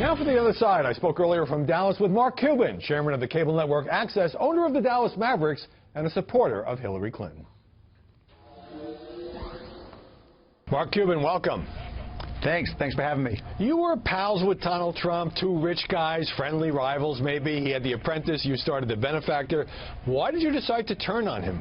Now for the other side. I spoke earlier from Dallas with Mark Cuban, chairman of the cable network Access, owner of the Dallas Mavericks, and a supporter of Hillary Clinton. Mark Cuban, welcome. Thanks for having me. You were pals with Donald Trump, two rich guys, friendly rivals maybe. He had The Apprentice, you started The Benefactor. Why did you decide to turn on him?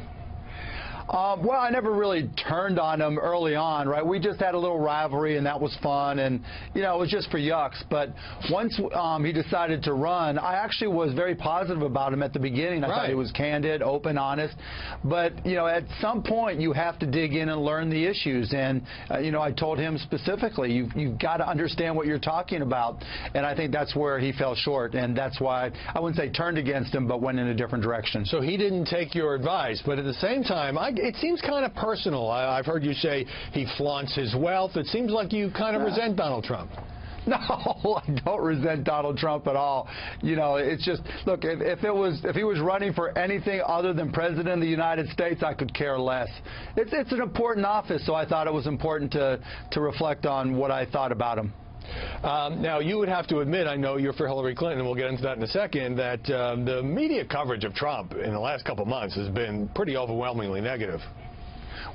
Well, I never really turned on him early on, right? We just had a little rivalry, and that was fun, and, you know, it was just for yucks. But once he decided to run, I actually was very positive about him at the beginning. I thought he was candid, open, honest. But, you know, at some point, you have to dig in and learn the issues. And, you know, I told him specifically, you've got to understand what you're talking about. And I think that's where he fell short, and that's why I wouldn't say turned against him, but went in a different direction. So he didn't take your advice, but at the same time, it seems kind of personal. I've heard you say he flaunts his wealth. It seems like you kind of resent Donald Trump. No, I don't resent Donald Trump at all. You know, it's just, look, if he was running for anything other than President of the United States, I could care less. It's an important office, so I thought it was important to reflect on what I thought about him. Now, you would have to admit, I know you're for Hillary Clinton, and we'll get into that in a second, that the media coverage of Trump in the last couple of months has been pretty overwhelmingly negative.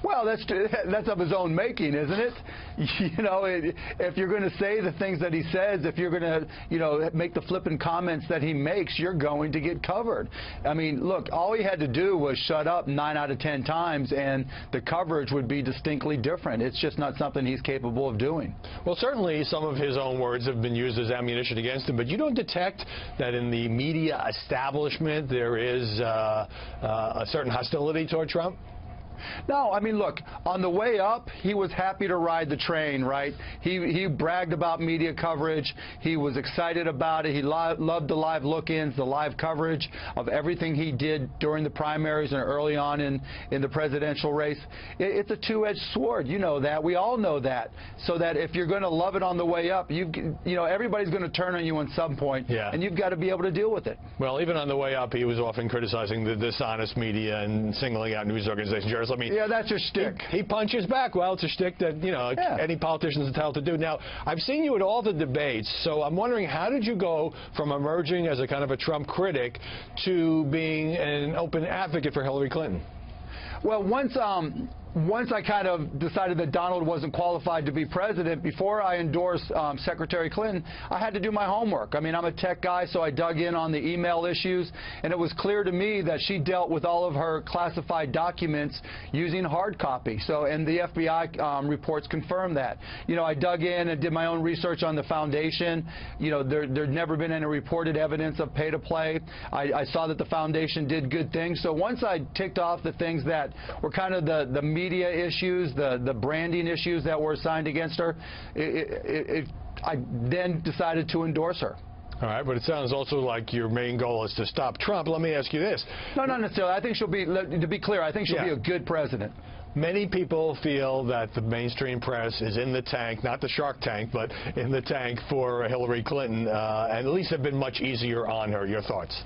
Well, that's of his own making, isn't it? You know, if you're going to say the things that he says, if you're going to, you know, make the flippant comments that he makes, you're going to get covered. I mean, look, all he had to do was shut up 9 out of 10 times, and the coverage would be distinctly different. It's just not something he's capable of doing. Well, certainly some of his own words have been used as ammunition against him, but you don't detect that in the media establishment there is a certain hostility toward Trump? No, I mean, look, on the way up, he was happy to ride the train, right? He bragged about media coverage. He was excited about it. He loved the live look-ins, the live coverage of everything he did during the primaries and early on in the presidential race. It's a two-edged sword. You know that. We all know that. So that if you're going to love it on the way up, you know, everybody's going to turn on you at some point, and you've got to be able to deal with it. Well, even on the way up, he was often criticizing the dishonest media and singling out news organizations. I mean, yeah, that's your shtick. He punches back. Well, it's a shtick that, you know, any politician's entitled to do. Now, I've seen you at all the debates, so I'm wondering, how did you go from emerging as a kind of a Trump critic to being an open advocate for Hillary Clinton? Well, once I kind of decided that Donald wasn't qualified to be president, before I endorsed Secretary Clinton, I had to do my homework. I mean, I'm a tech guy, so I dug in on the email issues, and it was clear to me that she dealt with all of her classified documents using hard copy. So, and the FBI reports confirmed that. You know, I dug in and did my own research on the foundation. You know, there'd never been any reported evidence of pay to play. I saw that the foundation did good things. So once I ticked off the things that were kind of the media issues, the branding issues that were assigned against her, I then decided to endorse her. All right, but it sounds also like your main goal is to stop Trump. Let me ask you this. No, not necessarily. I think she'll be, to be clear, I think she'll be a good president. Many people feel that the mainstream press is in the tank, not the Shark Tank, but in the tank for Hillary Clinton, and at least have been much easier on her. Your thoughts?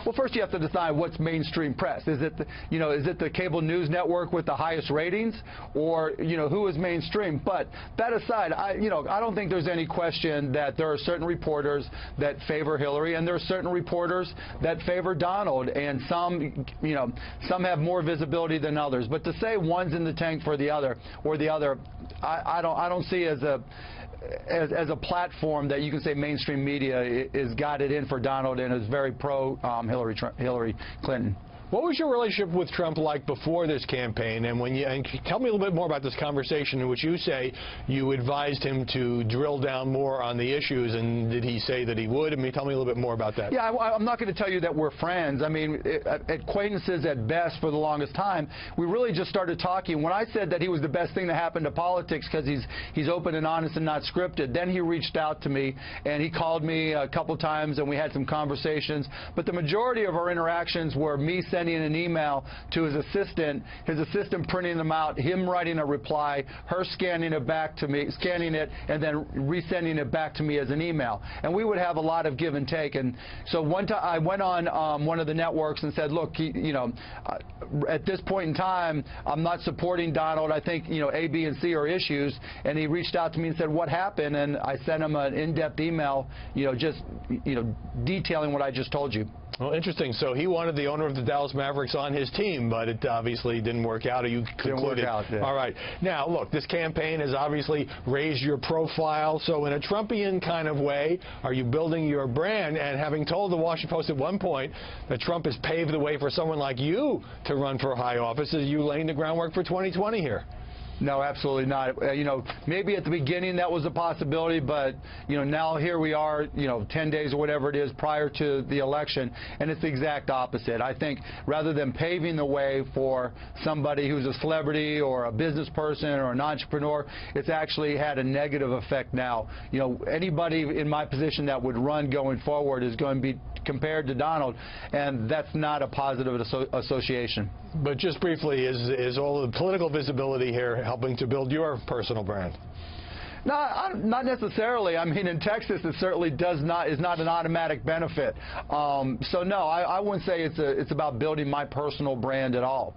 Well, first you have to decide what's mainstream press. Is it, is it the cable news network with the highest ratings, or, who is mainstream? But that aside, I don't think there's any question that there are certain reporters that favor Hillary, and there are certain reporters that favor Donald, and some have more visibility than others. But to say one's in the tank for the other or the other, I don't see as a platform that you can say mainstream media is got it in for Donald and is very pro Hillary Clinton. What was your relationship with Trump like before this campaign? And tell me a little bit more about this conversation in which you say you advised him to drill down more on the issues, and did he say that he would? Tell me a little bit more about that. Yeah, I'm not going to tell you that we're friends. I mean, acquaintances at best for the longest time. We really just started talking. When I said that he was the best thing that happened to politics because he's open and honest and not scripted, then he reached out to me, and he called me a couple times, and we had some conversations. But the majority of our interactions were me saying sending an email to his assistant printing them out, him writing a reply, her scanning it back to me, scanning it, and then resending it back to me as an email. And we would have a lot of give and take. And so one time I went on one of the networks and said, look, at this point in time, I'm not supporting Donald. I think, A, B, and C are issues. And he reached out to me and said, what happened? And I sent him an in-depth email, just detailing what I just told you. Well, interesting. So he wanted the owner of the Dallas Mavericks on his team, but it obviously didn't work out, or you concluded. Didn't work out, yeah. All right. Now, look, this campaign has obviously raised your profile. So in a Trumpian kind of way, are you building your brand? And having told the Washington Post at one point that Trump has paved the way for someone like you to run for high office, is you laying the groundwork for 2020 here? No, absolutely not. Maybe at the beginning that was a possibility, but now here we are, 10 days or whatever it is prior to the election, and it's the exact opposite. I think rather than paving the way for somebody who's a celebrity or a business person or an entrepreneur, it's actually had a negative effect now. Anybody in my position that would run going forward is going to be compared to Donald, and that's not a positive association. But just briefly, is all the political visibility here helping to build your personal brand? No, not necessarily. I mean, in Texas, it certainly is not an automatic benefit. So no, I wouldn't say it's about building my personal brand at all.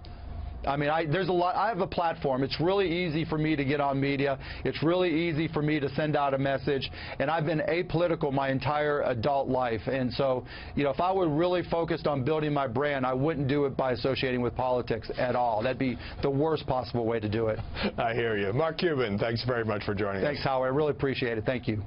I mean, there's a lot. I have a platform. It's really easy for me to get on media. It's really easy for me to send out a message. And I've been apolitical my entire adult life. And so, if I were really focused on building my brand, I wouldn't do it by associating with politics at all. That'd be the worst possible way to do it. I hear you. Mark Cuban, thanks very much for joining us. Thanks, Howard. I really appreciate it. Thank you.